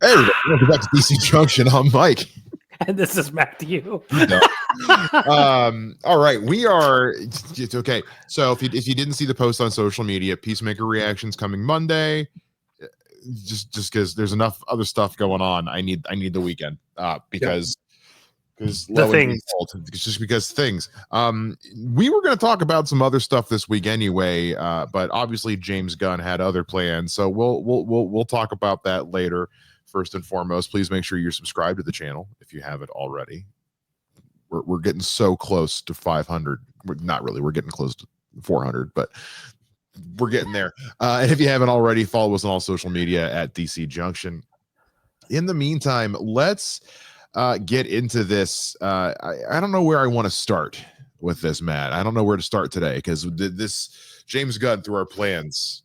Hey, everybody, welcome back to DC Junction. I'm Mike. And this is Matthew. All right, we are. It's okay. So if you didn't see the post on social media, Peacemaker reactions coming Monday. Just because there's enough other stuff going on, I need the weekend because the things. Just because things. We were going to talk about some other stuff this week anyway, but obviously James Gunn had other plans, so we'll talk about that later. First and foremost, please make sure you're subscribed to the channel if you haven't already. We're getting so close to 500. Not really. We're getting close to 400, but we're getting there. And if you haven't already, follow us on all social media at DC Junction. In the meantime, let's get into this. I don't know where I want to start with this, Matt. I don't know where to start today because this James Gunn through our plans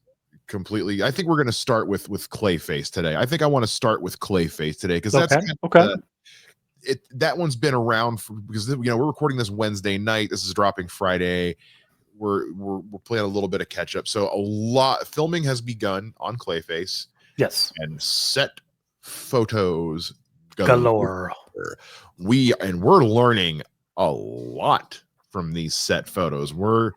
completely. I think we're going to start with Clayface today. I think I want to start with Clayface today because that's okay. That one's been around because we're recording this Wednesday night. This is dropping Friday. We're playing a little bit of catch up. So a lot filming has begun on Clayface. Yes, and set photos galore. We're learning a lot from these set photos. We're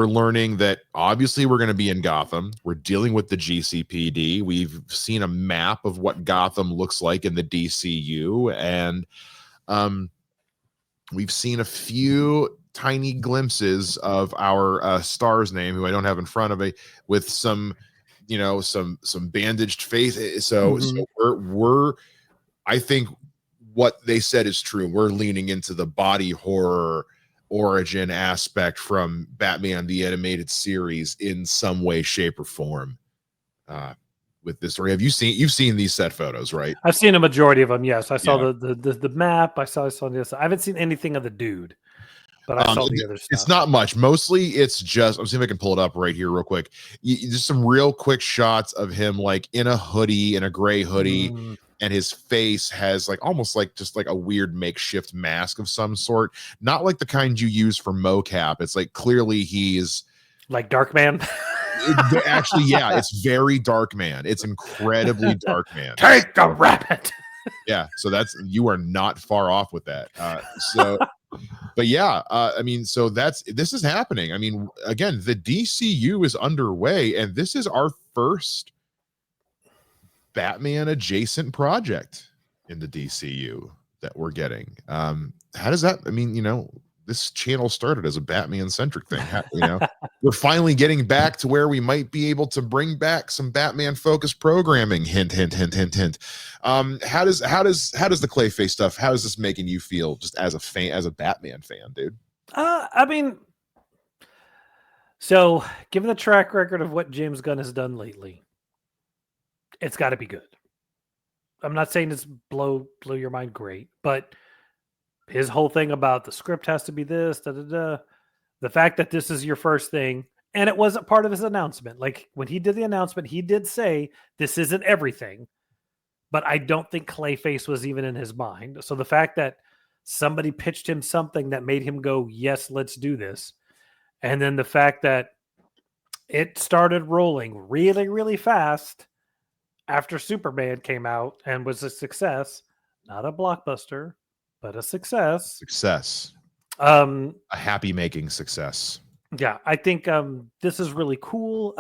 learning that obviously we're going to be in Gotham. We're dealing with the GCPD. We've seen a map of what Gotham looks like in the DCU, and we've seen a few tiny glimpses of our star's name, who I don't have in front of me, with some bandaged face. So we're I think what they said is true. We're leaning into the body horror origin aspect from Batman the Animated Series in some way, shape, or form with this story. You've seen these set photos, right? I've seen a majority of them. Yes, I saw the map. I saw this. I haven't seen anything of the dude, but I saw the other stuff. It's not much. Mostly it's just, I'm seeing if I can pull it up right here real quick. Just some real quick shots of him like in a hoodie, in a gray hoodie, and his face has like almost like just like a weird makeshift mask of some sort. Not like the kind you use for mocap. It's like clearly he's like Darkman. Actually, yeah, it's very Darkman. It's incredibly Darkman. Take the rabbit. Yeah, so you are not far off with that. But yeah, I mean, so this is happening. I mean, again, the DCU is underway, and this is our first Batman adjacent project in the DCU that we're getting. How does that? I mean, this channel started as a Batman centric thing. We're finally getting back to where we might be able to bring back some Batman focused programming. Hint, hint, hint, hint, hint. How does the Clayface stuff? How is this making you feel just as a fan, as a Batman fan, dude? I mean, so given the track record of what James Gunn has done lately, it's got to be good. I'm not saying it's blow your mind great, but his whole thing about the script has to be this, the fact that this is your first thing, and it wasn't part of his announcement. Like when he did the announcement, he did say this isn't everything, but I don't think Clayface was even in his mind. So the fact that somebody pitched him something that made him go, yes, let's do this. And then the fact that it started rolling really, really fast after Superman came out and was a success, not a blockbuster, but a success. A happy making success. Yeah, I think this is really cool.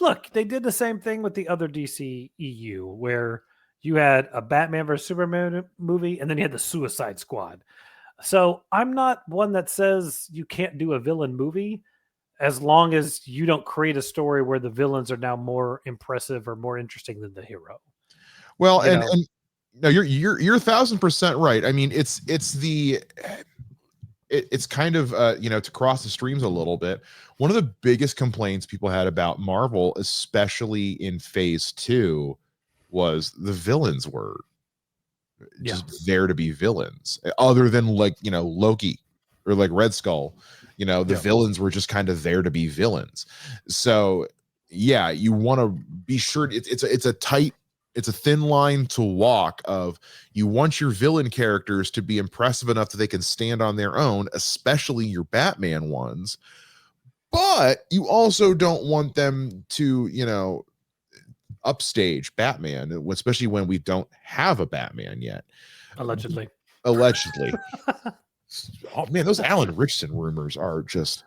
Look, they did the same thing with the other DC EU, where you had a Batman vs Superman movie, and then you had the Suicide Squad. So I'm not one that says you can't do a villain movie, as long as you don't create a story where the villains are now more impressive or more interesting than the hero. Well, and no, you're 1,000% right. I mean, it's kind of to cross the streams a little bit. One of the biggest complaints people had about Marvel, especially in Phase 2, was the villains were just there to be villains, other than Loki or like Red Skull. The villains were just kind of there to be villains. So yeah, you want to be sure it's a thin line to walk of, you want your villain characters to be impressive enough that they can stand on their own, especially your Batman ones. But you also don't want them to, upstage Batman, especially when we don't have a Batman yet. Allegedly. Oh man, those Alan Richardson rumors are just.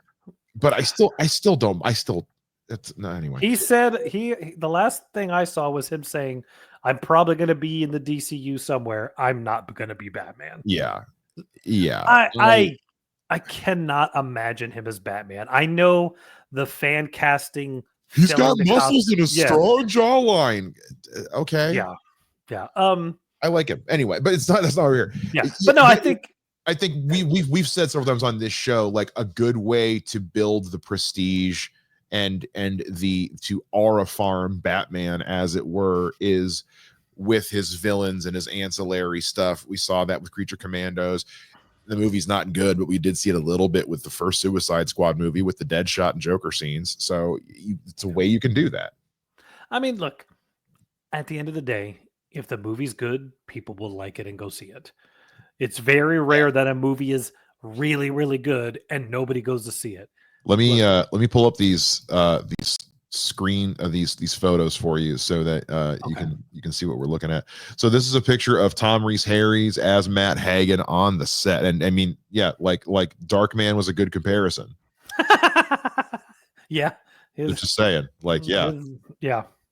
But I still don't. It's no, anyway. He said the last thing I saw was him saying, "I'm probably going to be in the DCU somewhere. I'm not going to be Batman." Yeah. I cannot imagine him as Batman. I know the fan casting. He's got muscles and a strong jawline. Okay. Yeah. I like him anyway, but that's not over here. Yeah, but no, I think we've said several times on this show, like a good way to build the prestige and to aura farm Batman, as it were, is with his villains and his ancillary stuff. We saw that with Creature Commandos. The movie's not good, but we did see it a little bit with the first Suicide Squad movie with the Deadshot and Joker scenes. So it's a way you can do that. I mean, look, at the end of the day, if the movie's good, people will like it and go see it. It's very rare that a movie is really, really good and nobody goes to see it. Let me pull up these photos for you so that you can see what we're looking at. So this is a picture of Tom Rhys-Harris as Matt Hagen on the set, and I mean, yeah, like Darkman was a good comparison. Yeah, just saying, like, yeah.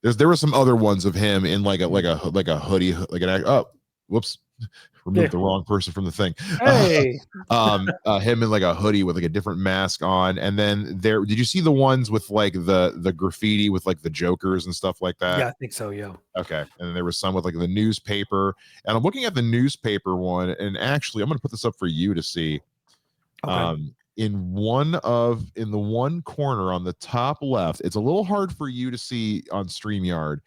There were some other ones of him in like a hoodie, like whoops. Remove the wrong person from the thing. Hey, him in like a hoodie with like a different mask on, and then did you see the ones with like the graffiti with like the Jokers and stuff like that? Yeah, I think so. Yeah. Okay, and then there was some with like the newspaper, and I'm looking at the newspaper one, and actually, I'm going to put this up for you to see. Okay. In the one corner on the top left, it's a little hard for you to see on StreamYard,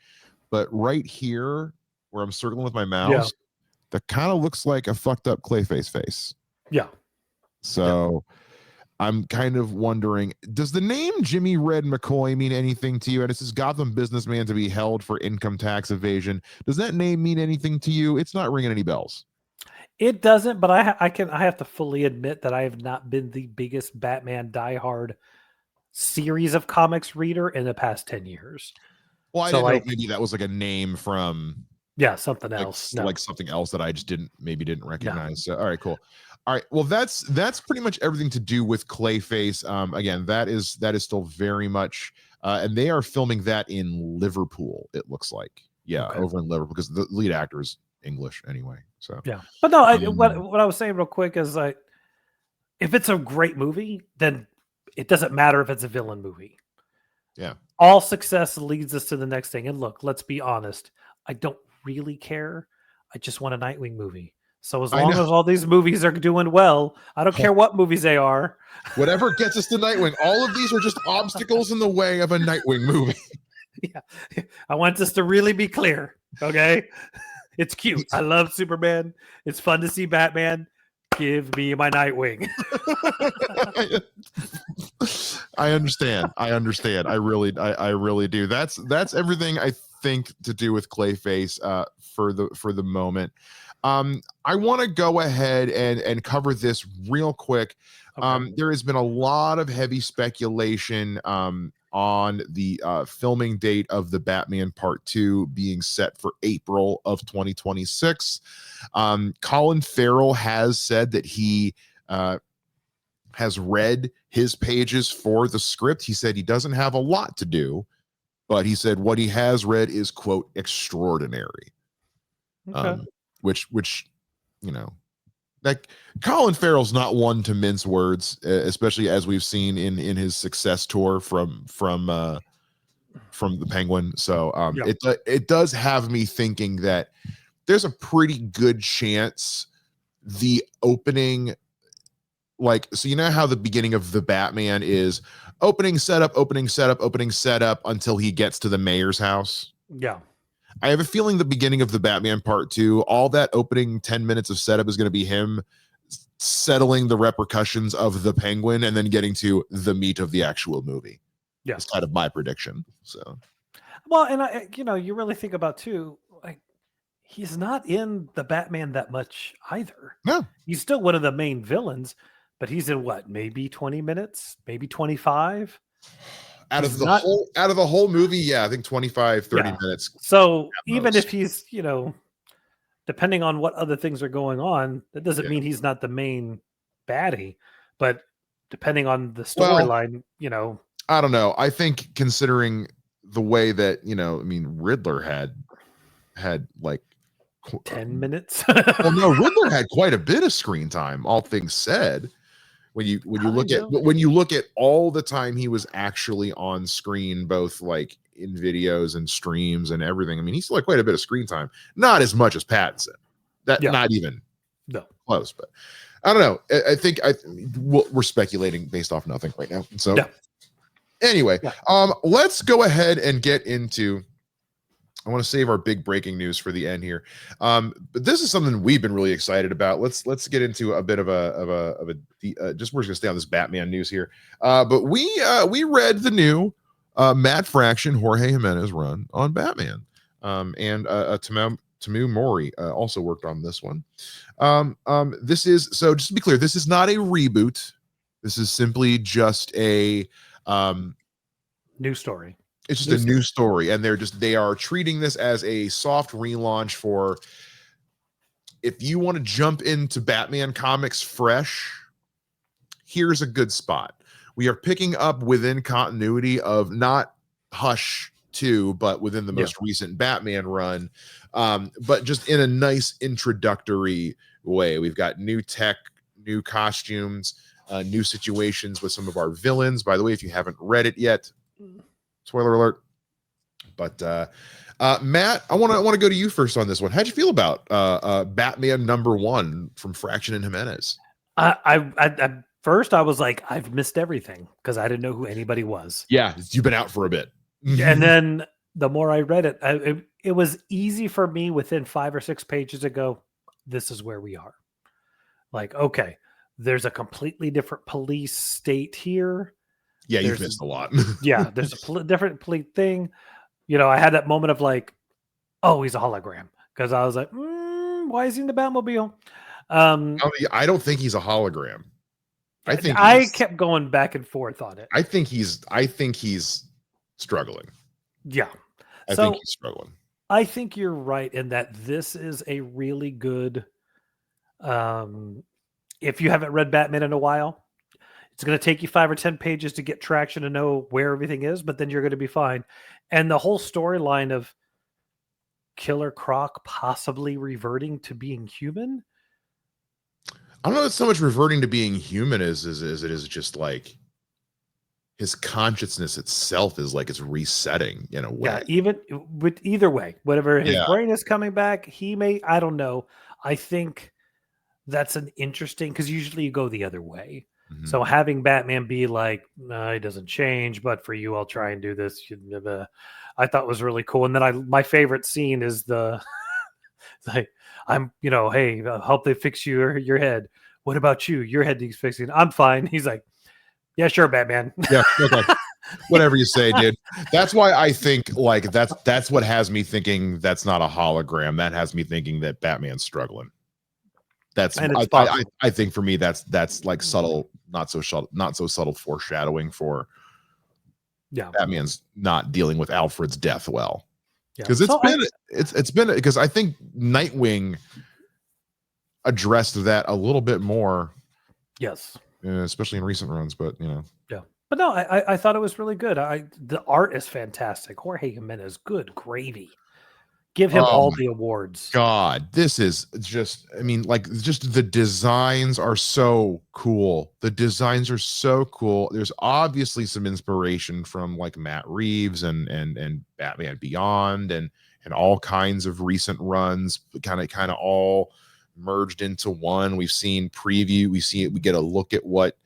but right here where I'm circling with my mouse. That kind of looks like a fucked up Clayface face. Yeah. So I'm kind of wondering, does the name Jimmy Red McCoy mean anything to you? And it says Gotham businessman to be held for income tax evasion. Does that name mean anything to you? It's not ringing any bells. It doesn't, but I have to fully admit that I have not been the biggest Batman diehard series of comics reader in the past 10 years. Well, I didn't know if maybe that was like a name from... Yeah, something else. Like something else that I just didn't recognize. So, all right, cool. All right, well, that's pretty much everything to do with Clayface. Again, that is still very much, and they are filming that in Liverpool. It looks like, over in Liverpool, because the lead actor is English anyway. So yeah, but no, what I was saying real quick is like, if it's a great movie, then it doesn't matter if it's a villain movie. Yeah, all success leads us to the next thing. And look, let's be honest, I don't really care. I just want a Nightwing movie. So as long as all these movies are doing well, I don't care what movies they are. Whatever gets us to Nightwing. All of these are just obstacles in the way of a Nightwing movie. Yeah. I want this to really be clear. Okay. It's cute. I love Superman. It's fun to see Batman. Give me my Nightwing. I understand. I really do. That's everything I think to do with Clayface for the moment. I want to go ahead and cover this real quick. Okay. There has been a lot of heavy speculation on the filming date of the Batman Part 2 being set for April of 2026. Colin Farrell has said that he has read his pages for the script. He said he doesn't have a lot to do, but he said what he has read is, quote, extraordinary. Okay. Which, you know, like Colin Farrell's not one to mince words, especially as we've seen in his success tour from the Penguin. So it does have me thinking that there's a pretty good chance the opening, like, so you know how the beginning of the Batman is opening setup until he gets to the mayor's house. Yeah. I have a feeling the beginning of the Batman Part 2, all that opening 10 minutes of setup is going to be him settling the repercussions of the Penguin and then getting to the meat of the actual movie. Yeah. It's kind of my prediction. So, well, and you really think about too, like, he's not in the Batman that much either. No. He's still one of the main villains, but he's in what, maybe 20 minutes, maybe 25? out of the whole movie, yeah, I think 25, 30 minutes. So even if he's, depending on what other things are going on, that doesn't mean he's not the main baddie. But depending on the storyline, I don't know. I think considering the way that, Riddler had like 10 minutes. Well, no, Riddler had quite a bit of screen time, all things said. When you look at all the time he was actually on screen, both like in videos and streams and everything, I mean, he still had quite a bit of screen time. Not as much as Pattinson. Not even close, but I don't know. I think we're speculating based off nothing right now. So anyway, let's go ahead and get into. I want to save our big breaking news for the end here. But this is something we've been really excited about. Let's get into a bit of a we're just going to stay on this Batman news here. But we read the new Matt Fraction, Jorge Jimenez run on Batman. And Tamu Mori also worked on this one. This is, so just to be clear, this is not a reboot. This is simply just a new story. It's just a new story, and they are treating this as a soft relaunch for if you want to jump into Batman comics fresh, here's a good spot. We are picking up within continuity of not Hush 2, but within the most recent Batman run, but just in a nice introductory way. We've got new tech, new costumes, new situations with some of our villains. By the way, if you haven't read it yet, spoiler alert. But Matt, I want to go to you first on this one. How'd you feel about Batman #1 from Fraction and Jimenez? At first I was like, I've missed everything because I didn't know who anybody was. Yeah, you've been out for a bit. And then the more I read it, it was easy for me within 5 or 6 pages to go, this is where we are. Like, okay, there's a completely different police state here. Yeah, you've missed a lot. There's a different complete thing. I had that moment of like, oh, he's a hologram. Because I was like, why is he in the Batmobile? I don't think he's a hologram. I kept going back and forth on it. I think he's struggling. Yeah. I think he's struggling. I think you're right in that this is a really good, if you haven't read Batman in a while, it's going to take you 5 or 10 pages to get traction to know where everything is, but then you're going to be fine. And the whole storyline of Killer Croc possibly reverting to being human. I don't know if so much reverting to being human as it is just like his consciousness itself is like it's resetting in a way. Yeah, even with either way, whatever his brain is coming back, he may, I don't know. I think that's an interesting, because usually you go the other way. Mm-hmm. So having Batman be like, no, he doesn't change, but for you, I'll try and do this. I thought was really cool. And then my favorite scene is the like, I'm, hey, I'll help they fix your head. What about you? Your head needs fixing. I'm fine. He's like, yeah, sure, Batman. Yeah, okay. Whatever you say, dude. That's why I think like that's what has me thinking that's not a hologram. That has me thinking that Batman's struggling. That's I think for me that's like subtle, not so subtle foreshadowing for Batman's not dealing with Alfred's death well. Because it's been because I think Nightwing addressed that a little bit more. Yes. Especially in recent runs, but yeah. But no, I thought it was really good. The art is fantastic. Jorge Jimenez, good gravy. Give him all the awards. God, this is just, just the designs are so cool. The designs are so cool. There's obviously some inspiration from like Matt Reeves and Batman Beyond and all kinds of recent runs, kind of all merged into one. We've seen preview. We get a look at what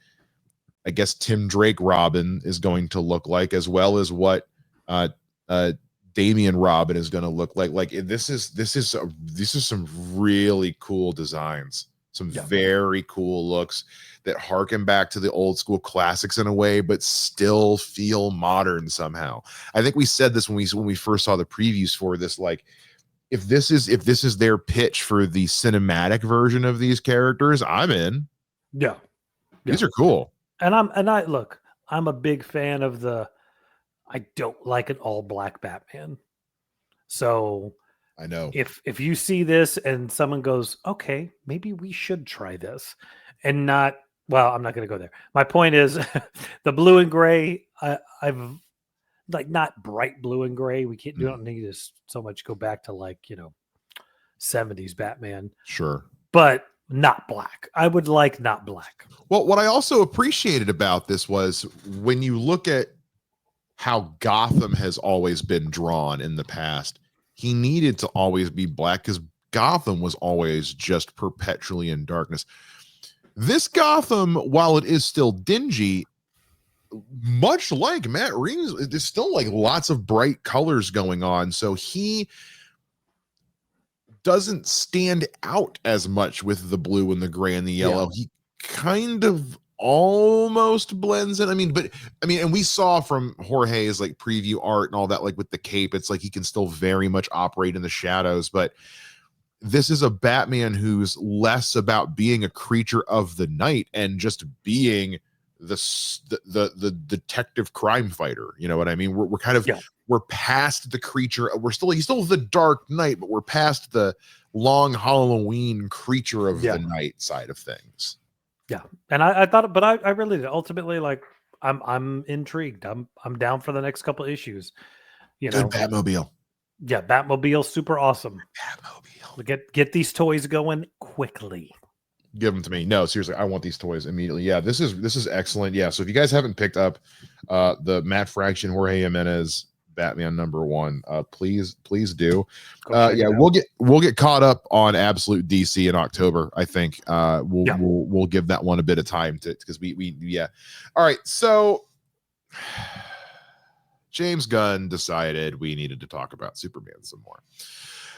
I guess Tim Drake Robin is going to look like, as well as what Damian Robin is going to look like. Like this is some really cool designs, some very cool looks that harken back to the old school classics in a way, but still feel modern somehow. I think we said this when we first saw the previews for this. Like, if this is their pitch for the cinematic version of these characters, I'm in. Yeah, these are cool. And I'm a big fan of the I don't like an all black Batman. So I know. if you see this and someone goes, okay, maybe we should try this, and not, well, I'm not going to go there. My point is, the blue and gray, I've like not bright blue and gray. We don't need to so much go back to like 70s Batman, Sure, but not black. I would like not black. Well, what I also appreciated about this was when you look at how Gotham has always been drawn in the past, he needed to always be black because Gotham was always just perpetually in darkness. This Gotham, while it is still dingy, much like Matt Reeves, there's still like lots of bright colors going on. So he doesn't stand out as much with the blue and the gray and the yellow. He kind of almost blends in. And we saw from Jorge's like preview art and all that, like with the cape, it's like he can still very much operate in the shadows, but this is a Batman who's less about being a creature of the night and just being the detective crime fighter. You know what I mean? We're kind of we're past the creature. He's still the Dark Knight, but we're past the long Halloween creature of the night side of things. Yeah, and I thought, but I really did. Ultimately, like I'm intrigued. I'm down for the next couple issues. Good Batmobile. Yeah, Batmobile, super awesome. Batmobile. Get these toys going quickly. Give them to me. No, seriously, I want these toys immediately. Yeah, this is excellent. Yeah, so if you guys haven't picked up the Matt Fraction Jorge Jimenez Batman #1, please do. We'll get caught up on Absolute DC in October. I think we'll give that one a bit of time to, because we all right. So James Gunn decided we needed to talk about Superman some more.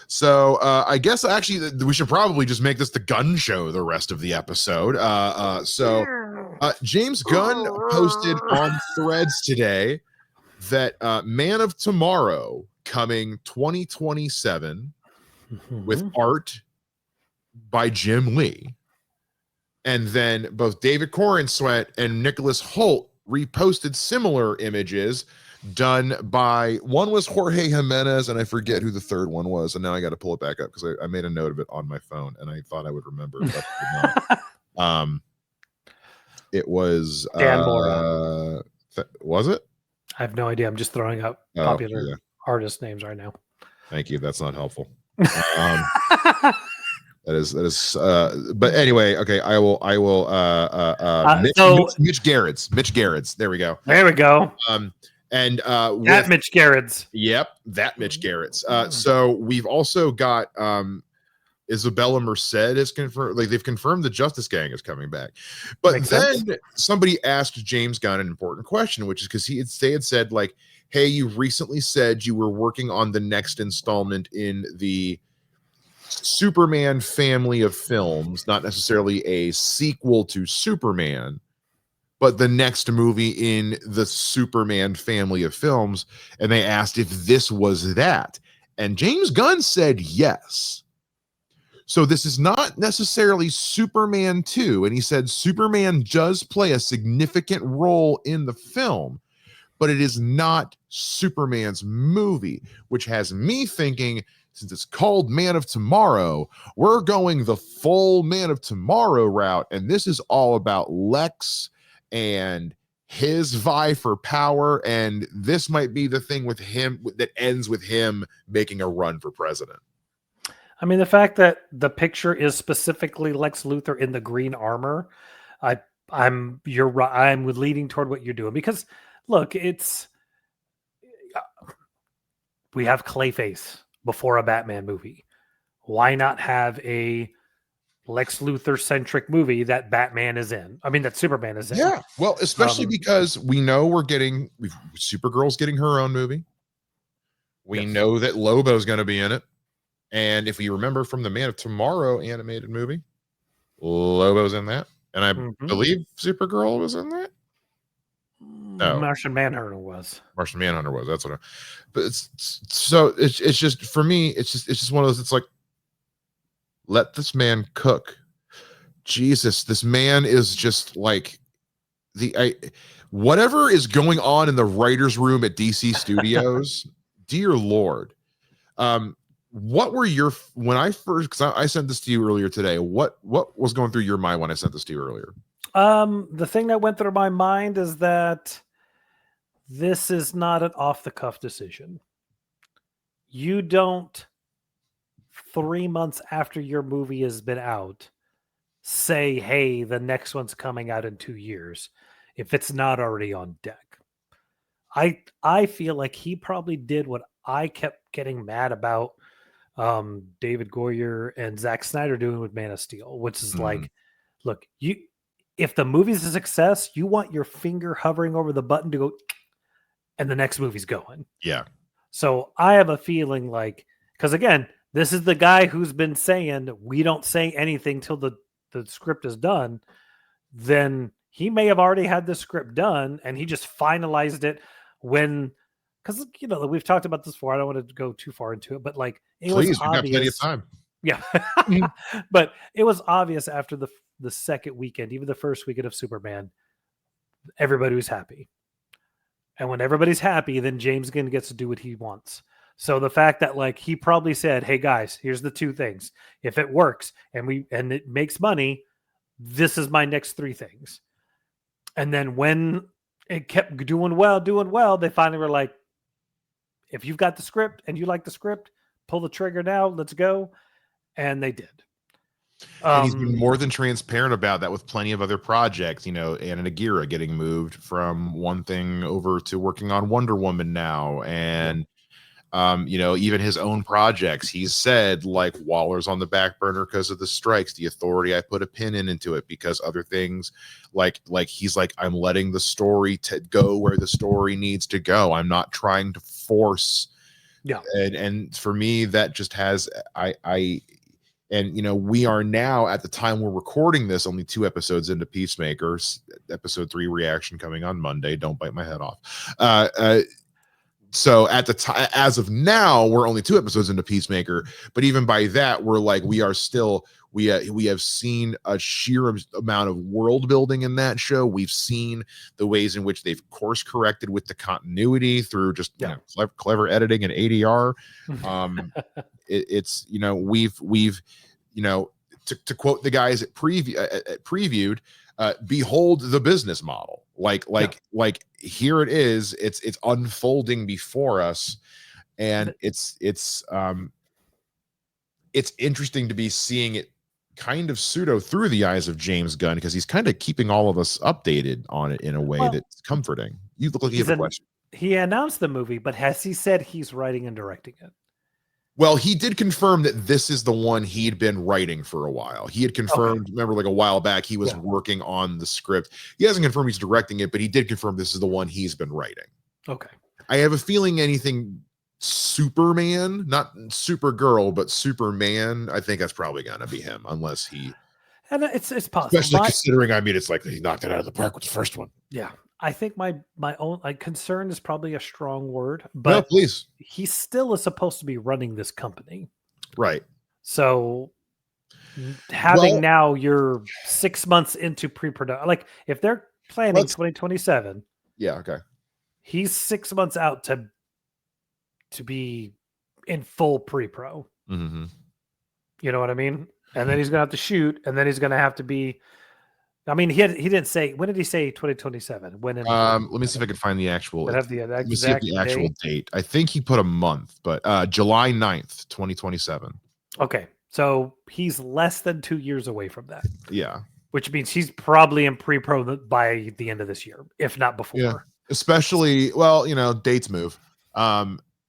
So I guess actually we should probably just make this the Gunn show the rest of the episode. James Gunn posted on Threads today that Man of Tomorrow coming 2027 with art by Jim Lee. And then both David Corenswet and Nicholas Holt reposted similar images done by, one was Jorge Jimenez, and I forget who the third one was, and now I got to pull it back up because I made a note of it on my phone and I thought I would remember, but I did not. It was Dan Mora. Was it? I have no idea. I'm just throwing out popular artist names right now. Thank you. That's not helpful. That is but anyway, okay, I will Mitch Gerrits. There we go. And that Mitch Gerrits. Yep, that Mitch Gerrits. So we've also got Isabella Merced is confirmed. Like, they've confirmed the Justice Gang is coming back. But Makes then sense. Somebody asked James Gunn an important question, which is because they had said, like, hey, you recently said you were working on the next installment in the Superman family of films, not necessarily a sequel to Superman, but the next movie in the Superman family of films. And they asked if this was that. And James Gunn said yes. So this is not necessarily Superman 2. And he said Superman does play a significant role in the film, but it is not Superman's movie, which has me thinking, since it's called Man of Tomorrow, we're going the full Man of Tomorrow route. And this is all about Lex and his vie for power. And this might be the thing with him that ends with him making a run for president. I mean, the fact that the picture is specifically Lex Luthor in the green armor, I'm leaning toward what you're doing, because look, we have Clayface before a Batman movie. Why not have a Lex Luthor centric movie that Batman is in? I mean, that Superman is in. Yeah, well, especially because we know Supergirl's getting her own movie. We know that Lobo's going to be in it. And if you remember from the Man of Tomorrow animated movie, Lobo's in that. And I believe Supergirl was in that. No, Martian Manhunter was. That's what but it's just, for me, it's just one of those, it's like, let this man cook. Jesus, this man is just like whatever is going on in the writers' room at DC Studios, dear Lord. What were your when I first, because I sent this to you earlier today, what was going through your mind when I sent this to you earlier? The thing that went through my mind is that this is not an off-the-cuff decision. You don't, 3 months after your movie has been out, say, hey, the next one's coming out in 2 years, if it's not already on deck. I feel like he probably did what I kept getting mad about David Goyer and Zack Snyder doing with Man of Steel, which is like, look, if the movie's a success, you want your finger hovering over the button to go, and the next movie's going. Yeah. So I have a feeling like, because again, this is the guy who's been saying we don't say anything till the script is done. Then he may have already had the script done and he just finalized it when, because we've talked about this before. I don't want to go too far into it, but like it was obvious. Got plenty of time. Yeah, but it was obvious after the second weekend, even the first weekend of Superman, everybody was happy. And when everybody's happy, then James Gunn gets to do what he wants. So the fact that like he probably said, "Hey guys, here's the 2 things. If it works and it makes money, this is my next 3 things." And then when it kept doing well, they finally were like, "If you've got the script and you like the script, pull the trigger now. Let's go." And they did. And he's been more than transparent about that with plenty of other projects. Anna Nagira getting moved from one thing over to working on Wonder Woman now, and even his own projects. He's said like Waller's on the back burner because of the strikes. The Authority, I put a pin into it because other things, like he's like, I'm letting the story go where the story needs to go. I'm not trying to force. Yeah, and for me, that just has we are now at the time we're recording this only 2 episodes into Peacemaker. Episode 3 reaction coming on Monday. Don't bite my head off. So at the time, as of now, we're only 2 episodes into Peacemaker. But even by that, we're like, we are still, we have seen a sheer amount of world building in that show. We've seen the ways in which they've course corrected with the continuity through just clever editing and ADR. It's we've to quote the guys at previewed, behold the business model. Like here it is. It's unfolding before us, and it's interesting to be seeing it kind of pseudo through the eyes of James Gunn, because he's kind of keeping all of us updated on it in a way that's comforting. You look like you have a question. He announced the movie, but has he said he's writing and directing it? Well, he did confirm that this is the one he'd been writing for a while. He had confirmed, remember, like a while back, he was working on the script. He hasn't confirmed he's directing it, but he did confirm this is the one he's been writing. Okay. I have a feeling anything Superman, not Supergirl, but Superman, I think that's probably going to be him, unless he... And it's possible. Especially considering, it's like he knocked it out of the park with the first one. Yeah. I think my own concern is probably a strong word, but no, please. He still is supposed to be running this company. Right. So having now you're 6 months into pre-production, like if they're planning 2027. Yeah. Okay. He's 6 months out to be in full pre-pro. Mm-hmm. You know what I mean? And then he's going to have to shoot, and then he's going to have to be, he didn't say, when did he say 2027? When? Let me see if I can find the actual. Let me see the actual date. I think he put a month, but July 9th, 2027. Okay, so he's less than 2 years away from that. Yeah, which means he's probably in pre-pro by the end of this year, if not before. Yeah, especially dates move.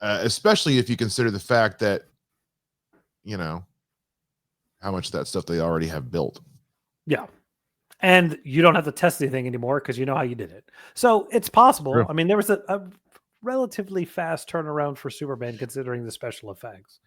Especially if you consider the fact that how much of that stuff they already have built. Yeah. And you don't have to test anything anymore because you know how you did it. So it's possible. True. There was a relatively fast turnaround for Superman considering the special effects.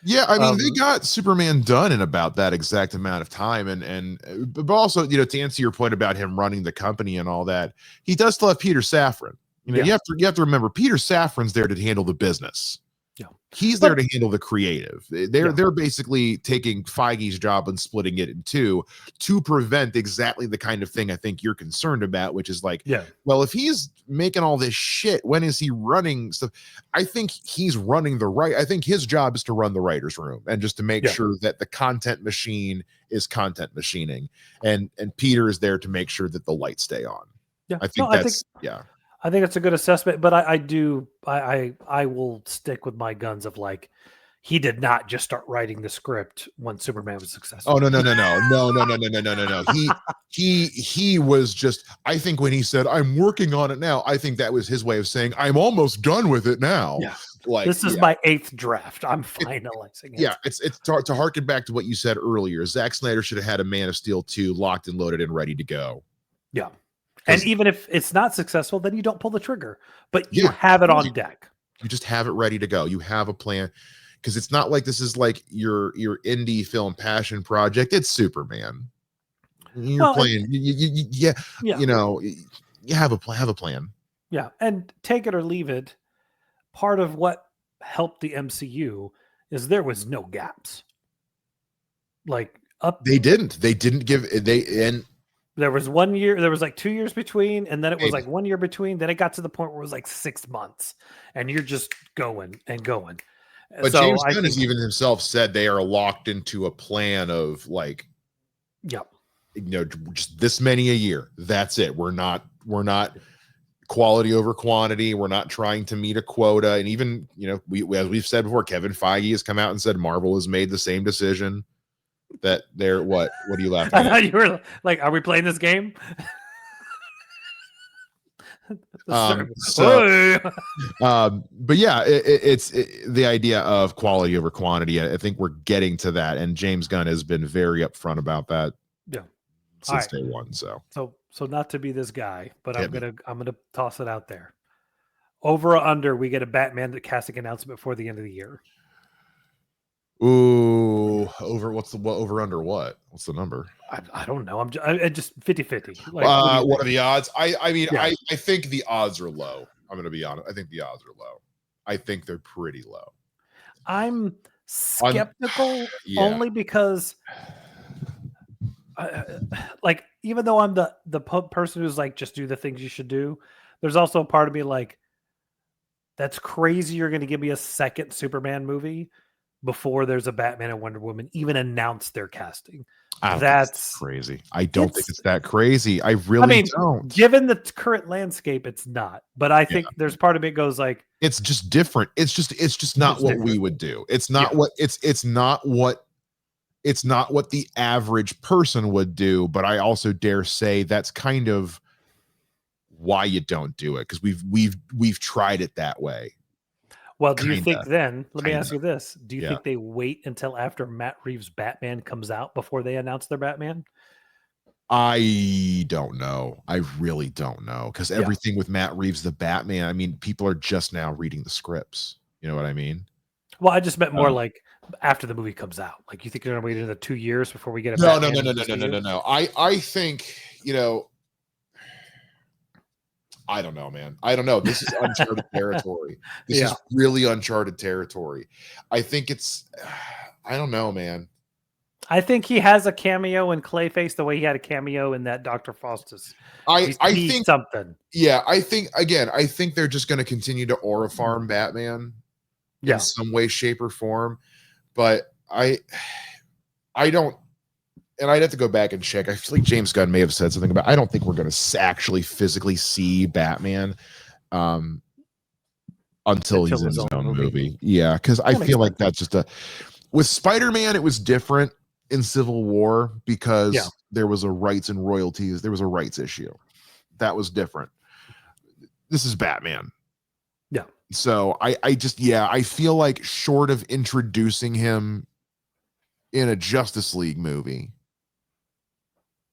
Yeah, they got Superman done in about that exact amount of time. But also, to answer your point about him running the company and all that, he does still have Peter Safran. You have to remember Peter Safran's there to handle the business. Yeah. He's there to handle the creative. They're basically taking Feige's job and splitting it in two to prevent exactly the kind of thing I think you're concerned about, which is like, well, if he's making all this shit, when is he running stuff? I think he's running I think his job is to run the writer's room and just to make sure that the content machine is content machining, and Peter is there to make sure that the lights stay on. I think I think it's a good assessment, but I will stick with my guns of like, he did not just start writing the script when Superman was successful. Oh, no. He was just, I think when he said, I'm working on it now, I think that was his way of saying, I'm almost done with it now. Yeah. Like, this is my 8th draft. I'm finalizing it. Yeah. It's to harken back to what you said earlier. Zack Snyder should have had a Man of Steel 2 locked and loaded and ready to go. Yeah. And even if it's not successful, then you don't pull the trigger, but you have it on deck. You just have it ready to go. You have a plan, because it's not like this is like your indie film passion project. It's Superman. You're playing. You know, you have a plan. Yeah, and take it or leave it. Part of what helped the MCU is there was no gaps. Like they didn't give and. There was 1 year, there was like 2 years between, and then it was like 1 year between. Then it got to the point where it was like 6 months, and you're just going and going. But so James Gunn has even himself said they are locked into a plan of like, just this many a year. That's it. We're not quality over quantity. We're not trying to meet a quota. And even, as we've said before, Kevin Feige has come out and said Marvel has made the same decision. That they're what are you laughing at? I thought you were like, are we playing this game? But yeah, it's the idea of quality over quantity. I think we're getting to that, and James Gunn has been very upfront about that. Yeah, since day one. So not to be this guy, but I'm gonna toss it out there. Over or under, we get a Batman casting announcement before the end of the year. Ooh, over under what? What's the number? I don't know. I'm just 50-50. Like, what are the odds? I mean, I think the odds are low. I'm going to be honest. I think the odds are low. I think they're pretty low. I'm skeptical only because like, even though I'm the person who's like, just do the things you should do, there's also a part of me like, that's crazy. You're going to give me a second Superman movie before there's a Batman and Wonder Woman even announced their casting. That's crazy. I don't think it's that crazy. I really don't. Given the current landscape, it's not. But I think there's part of it goes like, it's just different. It's just not what we would do. It's not what it's not what the average person would do. But I also dare say that's kind of why you don't do it, because we've tried it that way. Well, do you think then, let me ask you this. Do you think they wait until after Matt Reeves' Batman comes out before they announce their Batman? I don't know. I really don't know. Because everything with Matt Reeves, the Batman, I mean, people are just now reading the scripts. You know what I mean? Well, I just meant more like after the movie comes out. Like, you think you're going to wait another 2 years before we get a Batman? No. I think, I don't know, man. I don't know. This is uncharted territory. This is really uncharted territory. I think I don't know, man. I think he has a cameo in Clayface the way he had a cameo in that Dr. Faustus. I think something. Yeah, I think they're just going to continue to aura farm Batman in some way, shape, or form. But I don't. And I'd have to go back and check. I feel like James Gunn may have said something about, I don't think we're going to actually physically see Batman until he's in his own movie. Yeah, because I feel like that's just with Spider-Man, it was different in Civil War because there was a rights and royalties. There was a rights issue. That was different. This is Batman. Yeah. So I feel like short of introducing him in a Justice League movie,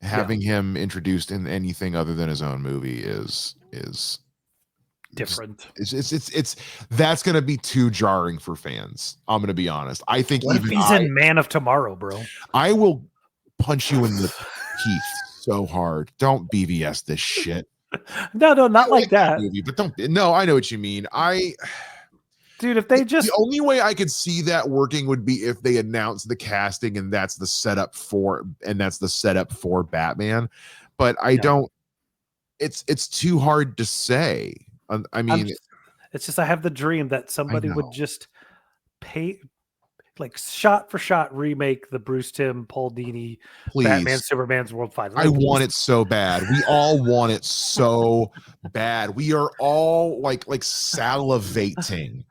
having him introduced in anything other than his own movie is different. It's that's going to be too jarring for fans. I'm going to be honest. I think what if he's in Man of Tomorrow, bro? I will punch you in the teeth so hard. Don't BVS this shit. No, not like that. Movie, but don't. No, I know what you mean. Dude, if they just... The only way I could see that working would be if they announce the casting and that's the setup for Batman. But I don't, it's too hard to say. I mean, it's just I have the dream that somebody would just pay, like, shot for shot remake the Bruce Timm, Paul Dini, Batman Superman's World Fight. I want it so bad. We all want it so bad. We are all like salivating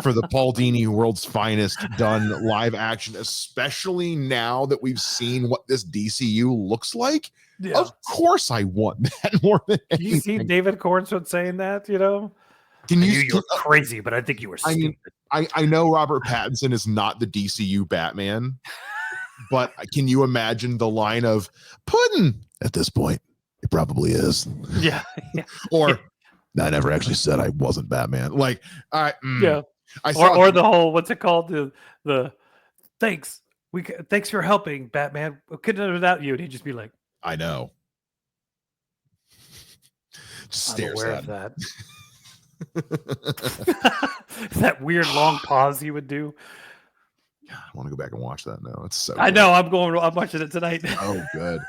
for the Paul Dini World's Finest done live action, especially now that we've seen what this DCU looks like. Yeah. Of course I want that more than anything. You see David Cornswood saying that, you know? You're crazy, but I think you were stupid. I know Robert Pattinson is not the DCU Batman, but can you imagine the line of Puddin'? At this point, it probably is. Yeah. Or I never actually said I wasn't Batman. Like, yeah. Or the whole, what's it called? The thanks. Thanks for helping, Batman. We couldn't have done without you. And he'd just be like, I know. Just stares at that. That weird long pause he would do. I want to go back and watch that now. It's so I know. I'm watching it tonight. Oh, good.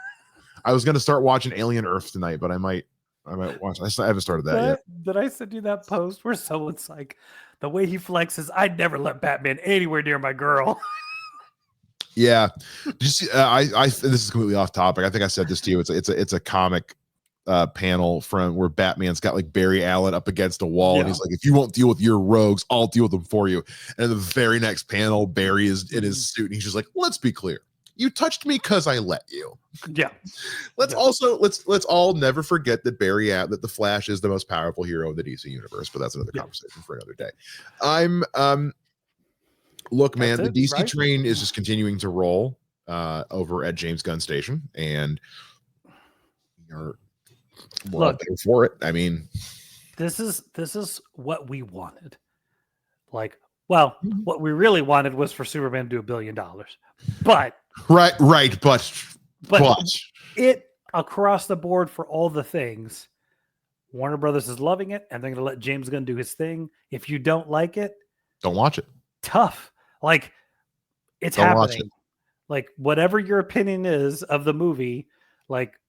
I was going to start watching Alien Earth tonight, but I might watch. I haven't started that yet. Did I send you that post where someone's like, the way he flexes, I'd never let Batman anywhere near my girl. Yeah. Did you see, this is completely off topic. I think I said this to you. It's a comic panel from where Batman's got like Barry Allen up against a wall, and he's like, if you won't deal with your rogues, I'll deal with them for you. And in the very next panel, Barry is in his suit, and he's just like, let's be clear. You touched me because I let you. Yeah. Let's all never forget that that the Flash is the most powerful hero of the DC universe, but that's another conversation for another day. Look, man, the DC train is just continuing to roll over at James Gunn Station, and we're all there for it. I mean, this is what we wanted. Like, well, what we really wanted was for Superman to do $1 billion, but but it across the board for all the things. Warner Brothers is loving it, and they're going to let James Gunn do his thing. If you don't like it, don't watch it. Tough. Like, it's happening. Like, whatever your opinion is of the movie, like,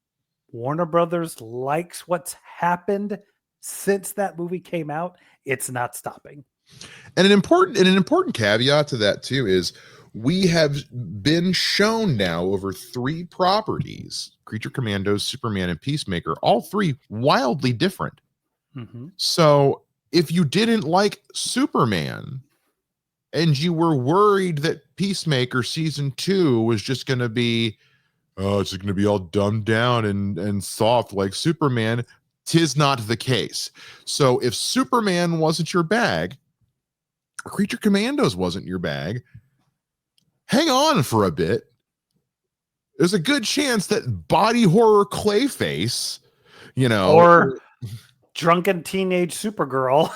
Warner Brothers likes what's happened since that movie came out. It's not stopping. And an important caveat to that too is we have been shown now over 3 properties, Creature Commandos, Superman, and Peacemaker, all 3 wildly different. Mm-hmm. So if you didn't like Superman and you were worried that Peacemaker season 2 was just going to be, it's just going to be all dumbed down and soft like Superman, 'tis not the case. So if Superman wasn't your bag, Creature Commandos wasn't your bag, hang on for a bit. There's a good chance that body horror Clayface, or drunken teenage Supergirl,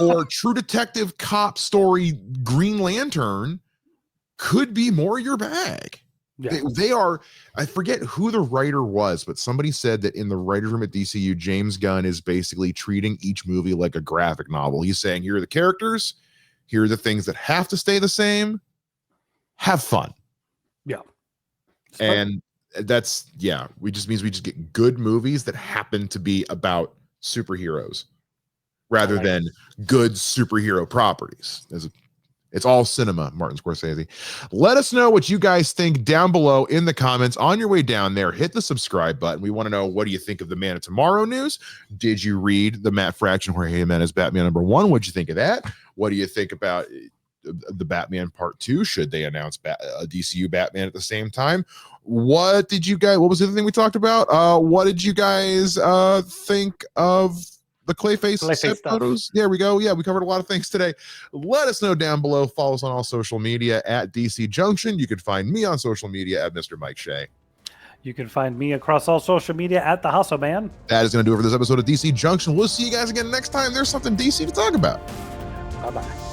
or True Detective cop story Green Lantern could be more your bag. Yeah. They are, I forget who the writer was, but somebody said that in the writer's room at DCU, James Gunn is basically treating each movie like a graphic novel. He's saying, here are the characters, here are the things that have to stay the same. Have fun. Yeah. And that's, we just get good movies that happen to be about superheroes rather than good superhero properties. It's all cinema, Martin Scorsese. Let us know what you guys think down below in the comments. On your way down there, hit the subscribe button. We want to know, what do you think of the Man of Tomorrow news? Did you read the Matt Fraction Jorge Jimenez Batman #1? What'd you think of that? What do you think about the Batman Part 2? Should they announce a DCU Batman at the same time? What was the other thing we talked about? What did you guys think of the Clayface photos? There we go. Yeah, we covered a lot of things today. Let us know down below. Follow us on all social media at DC Junction. You can find me on social media at Mr. Mike Shea. You can find me across all social media at The Hustle Man. That is going to do it for this episode of DC Junction. We'll see you guys again next time. There's something DC to talk about. Bye-bye.